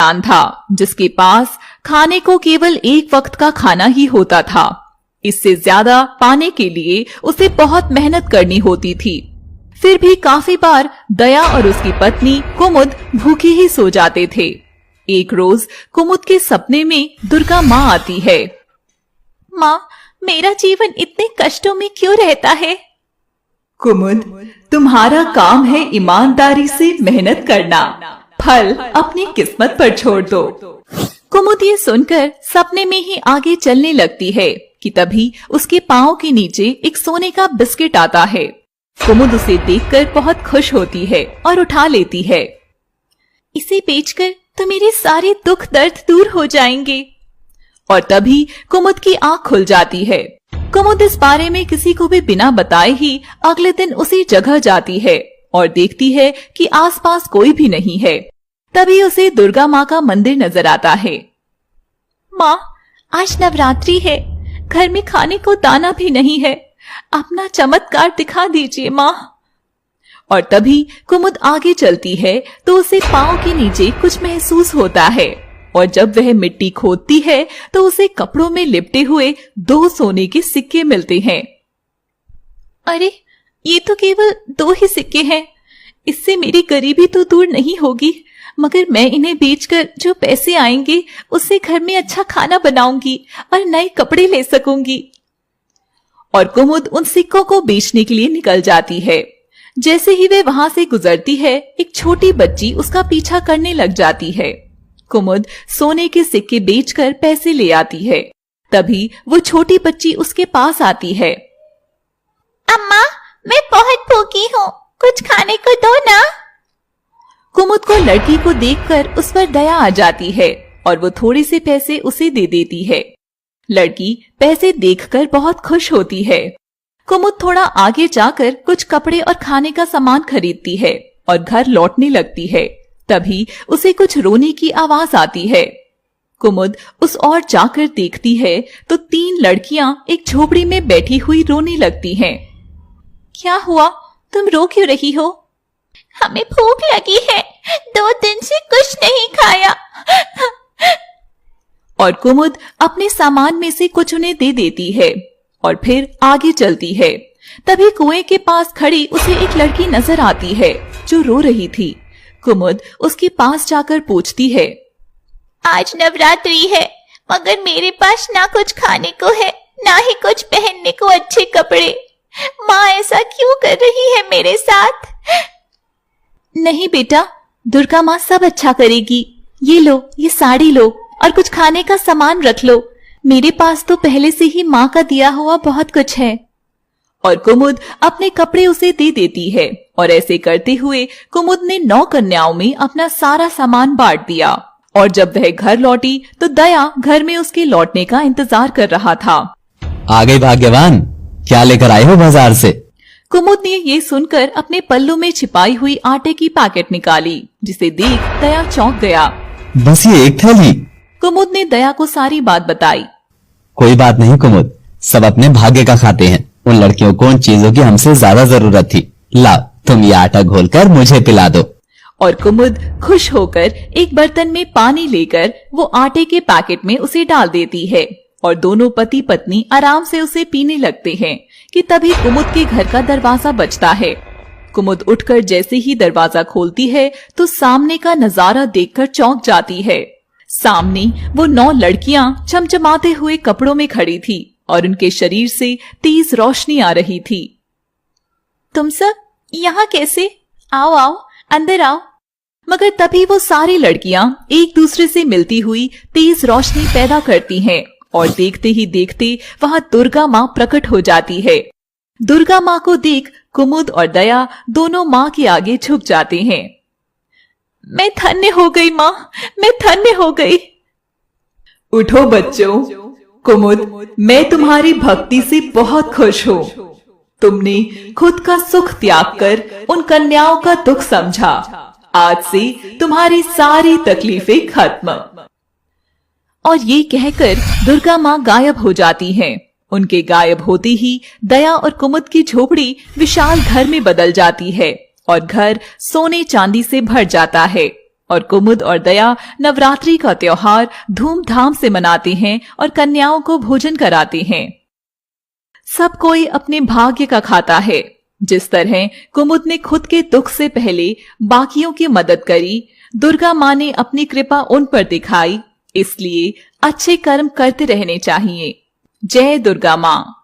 किसान था जिसके पास खाने को केवल एक वक्त का खाना ही होता था। इससे ज्यादा पाने के लिए उसे बहुत मेहनत करनी होती थी। फिर भी काफी बार दया और उसकी पत्नी कुमुद भूखी ही सो जाते थे। एक रोज कुमुद के सपने में दुर्गा माँ आती है। माँ, मेरा जीवन इतने कष्टों में क्यों रहता है? कुमुद, तुम्हारा काम है ईमानदारी से मेहनत करना, फल अपनी किस्मत पर छोड़ दो। कुमुद ये सुनकर सपने में ही आगे चलने लगती है कि तभी उसके पाँव के नीचे एक सोने का बिस्किट आता है। कुमुद उसे देखकर बहुत खुश होती है और उठा लेती है। इसे बेचकर तो मेरे सारे दुख दर्द दूर हो जाएंगे। और तभी कुमुद की आँख खुल जाती है। कुमुद इस बारे में किसी को भी बिना बताए ही अगले दिन उसी जगह जाती है और देखती है कि आसपास कोई भी नहीं है। तभी उसे दुर्गा माँ का मंदिर नजर आता है। माँ, आज नवरात्रि है, घर में खाने को दाना भी नहीं है, अपना चमत्कार दिखा दीजिए माँ। और तभी कुमुद आगे चलती है तो उसे पाँव के नीचे कुछ महसूस होता है और जब वह मिट्टी खोदती है तो उसे कपड़ों में लिपटे हुए 2 सोने के सिक्के मिलते हैं। अरे, ये तो केवल 2 ही सिक्के हैं। इससे मेरी गरीबी तो दूर नहीं होगी, मगर मैं इन्हें बेचकर जो पैसे आएंगे उससे घर में अच्छा खाना बनाऊंगी और नए कपड़े ले सकूंगी। और कुमुद उन सिक्कों को बेचने के लिए निकल जाती है। जैसे ही वे वहां से गुजरती है, एक छोटी बच्ची उसका पीछा करने लग जाती है। कुमुद सोने के सिक्के बेचकर पैसे ले आती है। तभी वो छोटी बच्ची उसके पास आती है। अम्मा, मैं बहुत भूखी हूँ, कुछ खाने को दो ना। कुमुद को लड़की को देखकर उस पर दया आ जाती है और वो थोड़े से पैसे उसे दे देती है। लड़की पैसे देखकर बहुत खुश होती है। कुमुद थोड़ा आगे जाकर कुछ कपड़े और खाने का सामान खरीदती है और घर लौटने लगती है। तभी उसे कुछ रोने की आवाज आती है। कुमुद उस ओर जाकर देखती है तो 3 लड़कियां एक झोपड़ी में बैठी हुई रोने लगती हैं। क्या हुआ? तुम रो क्यों रही हो? हमें भूख लगी है, 2 दिन से कुछ नहीं खाया। और कुमुद अपने सामान में से कुछ उन्हें दे देती है और फिर आगे चलती है। तभी कुएं के पास खड़ी उसे एक लड़की नजर आती है जो रो रही थी। कुमुद उसके पास जाकर पूछती है, आज नवरात्रि है, मगर मेरे पास ना कुछ खाने को है, ना ही कुछ पहनने को अच्छे कपड़े। माँ ऐसा क्यों कर रही है मेरे साथ? नहीं बेटा, दुर्गा माँ सब अच्छा करेगी। ये लो, ये साड़ी लो और कुछ खाने का सामान रख लो। मेरे पास तो पहले से ही माँ का दिया हुआ बहुत कुछ है। और कुमुद अपने कपड़े उसे दे देती है और ऐसे करते हुए कुमुद ने 9 कन्याओं में अपना सारा सामान बांट दिया। और जब वह घर लौटी तो दया घर में उसके लौटने का इंतजार कर रहा था। आ गई भाग्यवान, क्या लेकर आए हो बाजार से? कुमुद ने ये सुनकर अपने पल्लू में छिपाई हुई आटे की पैकेट निकाली, जिसे देख दया चौंक गया। बस ये एक थैली? कुमुद ने दया को सारी बात बताई। कोई बात नहीं कुमुद, सब अपने भाग्य का खाते हैं। उन लड़कियों को उन चीजों की हमसे ज्यादा जरूरत थी। लाओ, तुम ये आटा घोलकर मुझे पिला दो। और कुमुद खुश होकर एक बर्तन में पानी लेकर वो आटे के पैकेट में उसे डाल देती है और दोनों पति पत्नी आराम से उसे पीने लगते हैं कि तभी कुमुद के घर का दरवाजा बजता है। कुमुद उठकर जैसे ही दरवाजा खोलती है तो सामने का नजारा देखकर चौंक जाती है। सामने वो 9 लड़कियां चमचमाते हुए कपड़ों में खड़ी थी और उनके शरीर से तेज रोशनी आ रही थी। तुम सब यहाँ कैसे? आओ आओ, अंदर आओ। मगर तभी वो सारी लड़कियां एक दूसरे से मिलती हुई तेज रोशनी पैदा करती हैं और देखते ही देखते वहां दुर्गा माँ प्रकट हो जाती है। दुर्गा माँ को देख कुमुद और दया दोनों माँ के आगे झुक जाते हैं। मैं धन्य हो गई माँ, मैं धन्य हो गई। उठो बच्चों, कुमुद मैं तुम्हारी भक्ति से बहुत खुश हूँ। तुमने खुद का सुख त्याग कर उन कन्याओं का दुख समझा। आज से तुम्हारी सारी तकलीफें खत्म। और ये कहकर दुर्गा माँ गायब हो जाती हैं। उनके गायब होते ही दया और कुमुद की झोपड़ी विशाल घर में बदल जाती है और घर सोने चांदी से भर जाता है और कुमुद और दया नवरात्रि का त्योहार धूमधाम से मनाते हैं और कन्याओं को भोजन कराते हैं। सब कोई अपने भाग्य का खाता है। जिस तरह कुमुद ने खुद के दुख से पहले बाकियों की मदद करी, दुर्गा माँ ने अपनी कृपा उन पर दिखाई, इसलिए अच्छे कर्म करते रहने चाहिए। जय दुर्गा माँ।